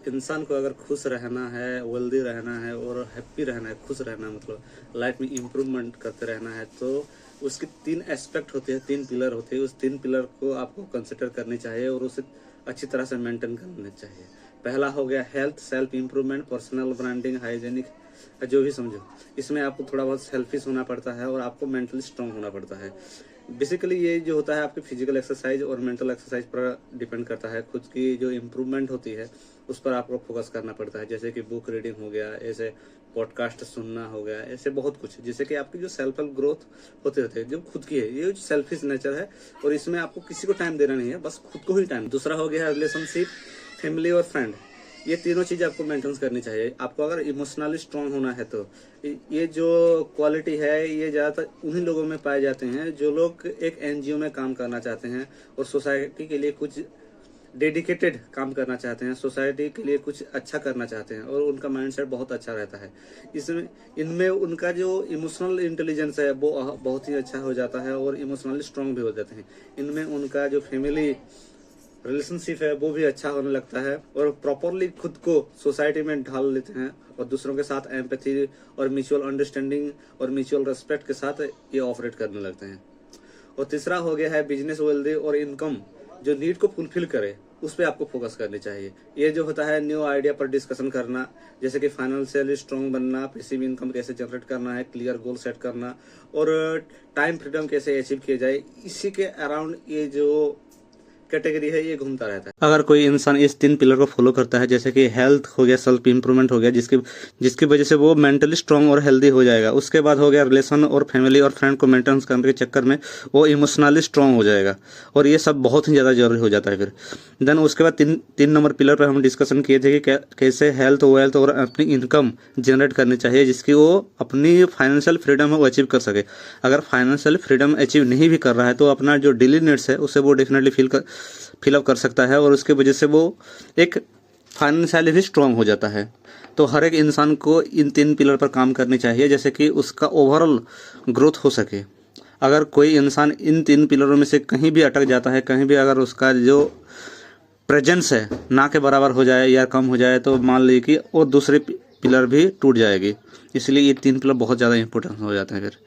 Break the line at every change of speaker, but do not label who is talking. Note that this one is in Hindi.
इंसान को अगर खुश रहना है, वेल्दी रहना है और हैप्पी रहना है, खुश रहना है, मतलब लाइफ में इम्प्रूवमेंट करते रहना है, तो उसके 3 एस्पेक्ट होते हैं, 3 पिलर होते हैं। उस 3 पिलर को आपको कंसिडर करनी चाहिए और उसे अच्छी तरह से मेंटेन करना चाहिए। पहला हो गया health, self improvement, personal branding, hygienic, जो भी समझो। इसमें आपको थोड़ा बहुत सेल्फिश होना पड़ता है और आपको मेंटली स्ट्रांग होना पड़ता है। बेसिकली ये जो होता है आपकी फिजिकल एक्सरसाइज और मेंटल एक्सरसाइज पर डिपेंड करता है। खुद की जो इम्प्रूवमेंट होती है उस पर आपको फोकस करना पड़ता है, जैसे कि बुक रीडिंग हो गया, ऐसे पॉडकास्ट सुनना हो गया, ऐसे बहुत कुछ, जिससे कि आपकी जो सेल्फ हेल्प ग्रोथ होते रहते हैं, जो खुद की है। ये जो सेल्फिश नेचर है और इसमें आपको किसी को टाइम देना नहीं है, बस खुद को ही टाइम। दूसरा हो गया रिलेशनशिप, फैमिली और फ्रेंड। ये तीनों चीज़ आपको मेंटेन करनी चाहिए। आपको अगर इमोशनली स्ट्रांग होना है तो ये जो क्वालिटी है ये ज़्यादातर उन्हीं लोगों में पाए जाते हैं जो लोग एक एनजीओ में काम करना चाहते हैं और सोसाइटी के लिए कुछ डेडिकेटेड काम करना चाहते हैं, सोसाइटी के लिए कुछ अच्छा करना चाहते हैं और उनका माइंडसेट बहुत अच्छा रहता है। इसमें इनमें उनका जो इमोशनल इंटेलिजेंस है वो बहुत ही अच्छा हो जाता है और इमोशनली स्ट्रांग भी हो जाते हैं। इनमें उनका जो फैमिली रिलेशनशिप है वो भी अच्छा होने लगता है और प्रॉपरली खुद को सोसाइटी में ढाल लेते हैं और दूसरों के साथ एम्पैथी और म्यूचुअल अंडरस्टैंडिंग और म्यूचुअल रेस्पेक्ट के साथ ये ऑपरेट करने लगते हैं। और तीसरा हो गया है बिजनेस वेल्दी और इनकम, जो नीड को फुलफिल करे उस पर आपको फोकस करनी चाहिए। ये जो होता है न्यू आइडिया पर डिस्कशन करना, जैसे कि फाइनेंशियली स्ट्रांग बनना, पैसिव इनकम कैसे जनरेट करना है, क्लियर गोल सेट करना और टाइम फ्रीडम कैसे अचीव किया जाए, इसी के अराउंड ये जो कैटेगरी है ये घूमता रहता है। अगर कोई इंसान इस 3 पिलर को फॉलो करता है, जैसे कि हेल्थ हो गया, सेल्फ इंप्रूवमेंट हो गया, जिसकी वजह से वो मेंटली स्ट्रांग और हेल्दी हो जाएगा। उसके बाद हो गया रिलेशन और फैमिली और फ्रेंड को मेंटेन करने के चक्कर में वो इमोशनली स्ट्रांग हो जाएगा और ये सब बहुत ही ज़्यादा जरूरी हो जाता है फिर। देन उसके बाद तीन नंबर पिलर पर हम डिस्कशन किए थे कि कैसे हेल्थ वेल्थ और अपनी इनकम जनरेट करनी चाहिए जिसकी वो अपनी फाइनेंशियल फ्रीडम है वो अचीव कर सके। अगर फाइनेंशियल फ्रीडम अचीव नहीं भी कर रहा है तो अपना जो डेली नीड्स है उसे वो डेफिनेटली फिलअप कर सकता है और उसकी वजह से वो एक फाइनेंशियली भी स्ट्रांग हो जाता है। तो हर एक इंसान को इन 3 पिलर पर काम करनी चाहिए जैसे कि उसका ओवरऑल ग्रोथ हो सके। अगर कोई इंसान इन 3 पिलरों में से कहीं भी अटक जाता है, कहीं भी अगर उसका जो प्रेजेंस है ना के बराबर हो जाए या कम हो जाए तो मान लीजिए कि वो दूसरे पिलर भी टूट जाएगी। इसलिए ये 3 पिलर बहुत ज़्यादा इंपॉर्टेंट हो जाते हैं फिर।